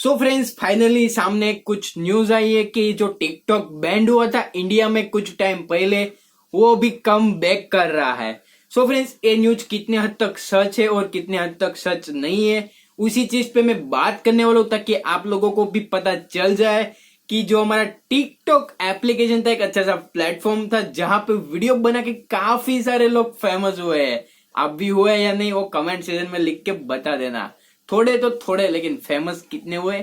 So friends, finally सामने कुछ news आई है कि जो टिकटॉक बैंड हुआ था इंडिया में कुछ टाइम पहले, वो भी कम बैक कर रहा है। सो फ्रेंड्स, ये न्यूज कितने हद तक सच है और कितने हद तक सच नहीं है, उसी चीज पे मैं बात करने वाला हूं, ताकि आप लोगों को भी पता चल जाए कि जो हमारा टिकटॉक एप्लीकेशन था, एक अच्छा सा प्लेटफॉर्म था जहां पे वीडियो बना के काफी सारे लोग फेमस हुए हैं। आप भी हुए या नहीं, वो कमेंट सेक्शन में लिख के बता देना। थोड़े तो थोड़े, लेकिन फेमस कितने हुए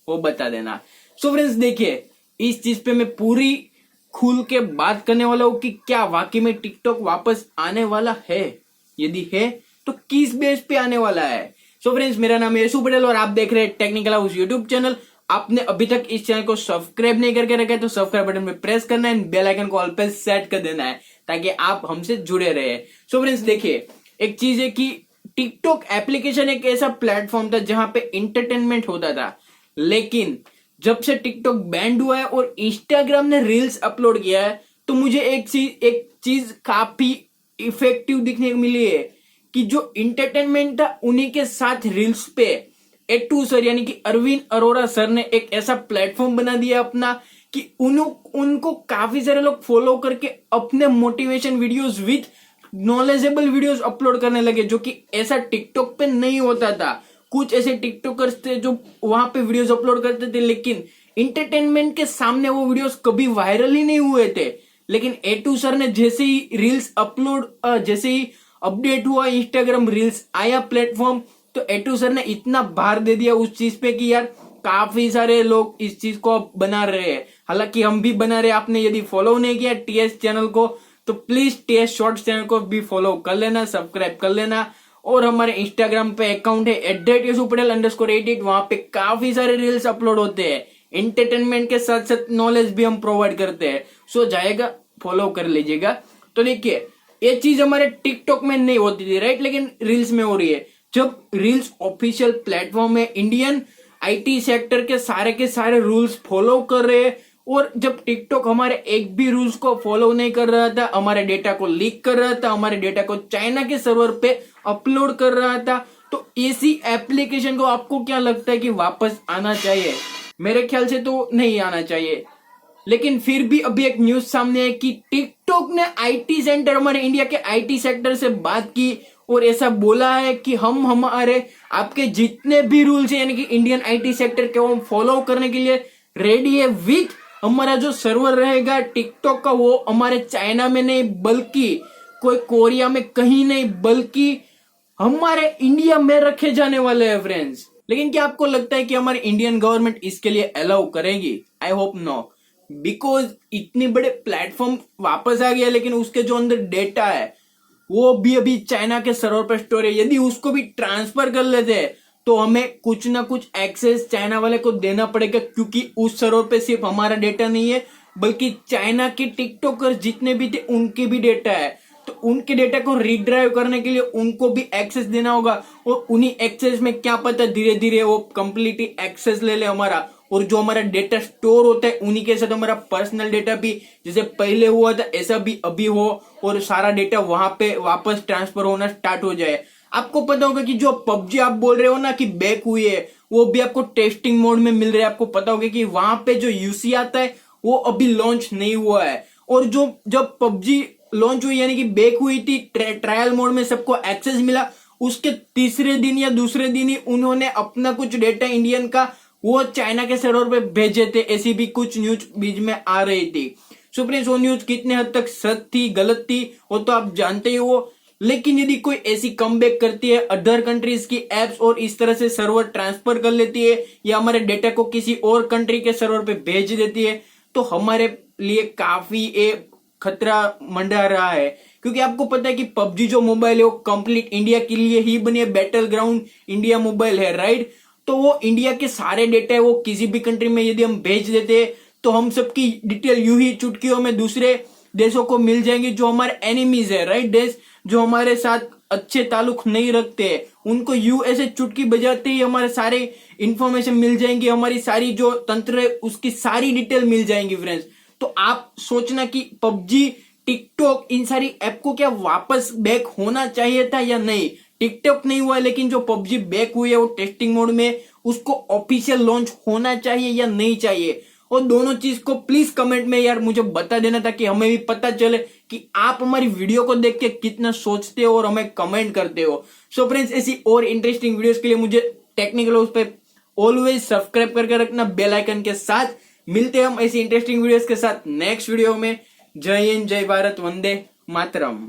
वो बता देना। सो फ्रेंड्स, देखिए, इस चीज पे मैं पूरी खुल के बात करने वाला हूँ कि क्या वाकई में टिकटॉक वापस आने वाला है, यदि है तो किस बेस पे आने वाला है। सो फ्रेंड्स, मेरा नाम है यशु पटेल और आप देख रहे हैं टेक्निकल हाउस यूट्यूब चैनल। आपने अभी तक इस चैनल को सब्सक्राइब नहीं करके रखा है तो सब्सक्राइब बटन पे प्रेस करना है, बेल आइकन को ऑल पे सेट कर देना है ताकि आप हमसे जुड़े रहे। सो फ्रेंड्स, देखिए, एक चीज है कि टिकटॉक एप्लीकेशन एक ऐसा प्लेटफॉर्म था जहां पे इंटरटेनमेंट होता था, लेकिन जब से टिकटॉक बैंड हुआ है और इंस्टाग्राम ने रील्स अपलोड किया है, तो मुझे एक चीज काफी इफेक्टिव दिखने को मिली है कि जो इंटरटेनमेंट था उन्हीं के साथ रील्स पे एटू सर यानी कि अरविंद अरोरा सर ने एक ऐसा प्लेटफॉर्म बना दिया अपना कि उनको काफी सारे लोग फॉलो करके अपने motivation videos with knowledgeable videos upload करने लगे, जो कि ऐसा टिकटॉक पे नहीं होता था। कुछ ऐसे टिकटॉकर्स थे जो वहां पे वीडियोस अपलोड करते थे, लेकिन इंटरटेनमेंट के सामने वो वीडियोस कभी वायरल ही नहीं हुए थे। लेकिन एटू सर ने जैसे ही रील्स अपलोड जैसे ही अपडेट हुआ, इंस्टाग्राम रील्स आया प्लेटफॉर्म, तो एटू सर ने इतना भार दे दिया उस चीज पे कि यार काफी सारे लोग इस चीज को बना रहे हैं। हालांकि हम भी बना रहे हैं। आपने यदि फॉलो नहीं किया टीएस चैनल को तो प्लीज टीएस शॉर्ट्स चैनल को भी फॉलो कर लेना, सब्सक्राइब कर लेना। और हमारे इंस्टाग्राम पे अकाउंट है @yesupatel_88, वहां पे काफी सारे रील्स अपलोड होते हैं। एंटरटेनमेंट के साथ साथ नॉलेज भी हम प्रोवाइड करते हैं। सो जाएगा, फॉलो कर लीजिएगा। तो देखिए, ये चीज हमारे टिकटॉक में नहीं होती थी, राइट, लेकिन रील्स में हो रही है। जब रील्स ऑफिशियल प्लेटफॉर्म है, इंडियन आईटी सेक्टर के सारे रूल्स फॉलो कर रहे हैं, और जब टिकटॉक हमारे एक भी रूल्स को फॉलो नहीं कर रहा था, हमारे डेटा को लीक कर रहा था, हमारे डेटा को चाइना के सर्वर पे अपलोड कर रहा था, तो ऐसी एप्लीकेशन को आपको क्या लगता है कि वापस आना चाहिए? मेरे ख्याल से तो नहीं आना चाहिए। लेकिन फिर भी अभी एक न्यूज सामने है कि टिकटॉक ने आईटी सेंटर, हमारे इंडिया के आईटी सेक्टर से बात की और ऐसा बोला है कि हम हमारे आपके जितने भी रूल्स है यानी कि इंडियन आईटी सेक्टर के वो फॉलो करने के लिए रेडी है। विथ हमारा जो सर्वर रहेगा टिकटॉक का, वो हमारे चाइना में नहीं बल्कि कोई कोरिया में कहीं नहीं, बल्कि हमारे इंडिया में रखे जाने वाले हैं फ्रेंड्स। लेकिन क्या आपको लगता है कि हमारी इंडियन गवर्नमेंट इसके लिए अलाउ करेगी? आई होप नो, बिकॉज इतनी बड़े प्लेटफॉर्म वापस आ गया, लेकिन उसके जो अंदर डेटा है वो भी अभी चाइना के सर्वर पर स्टोर है। यदि उसको भी ट्रांसफर कर लेते हैं तो हमें कुछ ना कुछ एक्सेस चाइना वाले को देना पड़ेगा, क्योंकि उस सर्वर पे सिर्फ हमारा डेटा नहीं है बल्कि चाइना के टिकटॉकर जितने भी थे उनके भी डेटा है। तो उनके डेटा को रीड्राइव करने के लिए उनको भी एक्सेस देना होगा, और उन्हीं एक्सेस में क्या पता धीरे धीरे वो कंप्लीटली एक्सेस ले ले हमारा, और जो हमारा डेटा स्टोर होता है उन्हीं के साथ हमारा पर्सनल डेटा भी जैसे पहले हुआ था ऐसा भी अभी हो, और सारा डेटा वहां पे वापस ट्रांसफर होना स्टार्ट हो जाए। आपको पता होगा कि जो पबजी आप बोल रहे हो ना कि बैक हुई है, वो भी आपको टेस्टिंग मोड में मिल रहा है। आपको पता होगा कि वहां पे जो यूसी आता है वो अभी लॉन्च नहीं हुआ है, और जो जब पबजी लॉन्च हुई यानी कि बैक हुई थी, ट्रायल मोड में सबको एक्सेस मिला, उसके तीसरे दिन या दूसरे दिन ही उन्होंने अपना कुछ डेटा इंडियन का वो चाइना के सर्वर पे भेजे थे। ऐसी भी कुछ न्यूज बीच में आ रही थी। सो फ्रेंड्स, वो न्यूज कितने हद तक सच थी गलत थी वो तो आप जानते ही हो। लेकिन यदि कोई ऐसी कमबैक करती है, अदर कंट्रीज की एप्स और इस तरह से सर्वर ट्रांसफर कर लेती है, या हमारे डेटा को किसी और कंट्री के सर्वर पे भेज देती है, तो हमारे लिए काफी खतरा मंडरा रहा है। क्योंकि आपको पता है कि पबजी जो मोबाइल है वो कंप्लीट इंडिया के लिए ही बनी है, बैटल ग्राउंड इंडिया मोबाइल है, राइट। तो वो इंडिया के सारे डेटा है वो किसी भी कंट्री में यदि हम भेज देते तो हम सबकी डिटेल यूं ही चुटकियों में दूसरे देशों को मिल जाएंगे, जो हमारे एनिमीज है, राइट, देश जो हमारे साथ अच्छे ताल्लुक नहीं रखते, उनको यू ऐसे चुटकी बजाते ही हमारे सारे इंफॉर्मेशन मिल जाएंगी, हमारी सारी जो तंत्र है उसकी सारी डिटेल मिल जाएंगी फ्रेंड्स। तो आप सोचना कि पबजी, टिकटॉक, इन सारी ऐप को क्या वापस बैक होना चाहिए था या नहीं? टिकटॉक नहीं हुआ है, लेकिन जो पबजी बैक हुई है वो टेस्टिंग मोड में, उसको ऑफिशियल लॉन्च होना चाहिए या नहीं चाहिए? और दोनों चीज को प्लीज कमेंट में यार मुझे बता देना, ताकि हमें भी पता चले कि आप हमारी वीडियो को देख के कितना सोचते हो और हमें कमेंट करते हो। सो फ्रेंड्स, ऐसी और इंटरेस्टिंग वीडियोस के लिए मुझे टेक्निकल उस पे ऑलवेज सब्सक्राइब करके रखना बेल आइकन के साथ। मिलते हैं हम ऐसी इंटरेस्टिंग वीडियोस के साथ नेक्स्ट वीडियो में। जय हिंद, जय भारत, वंदे मातरम।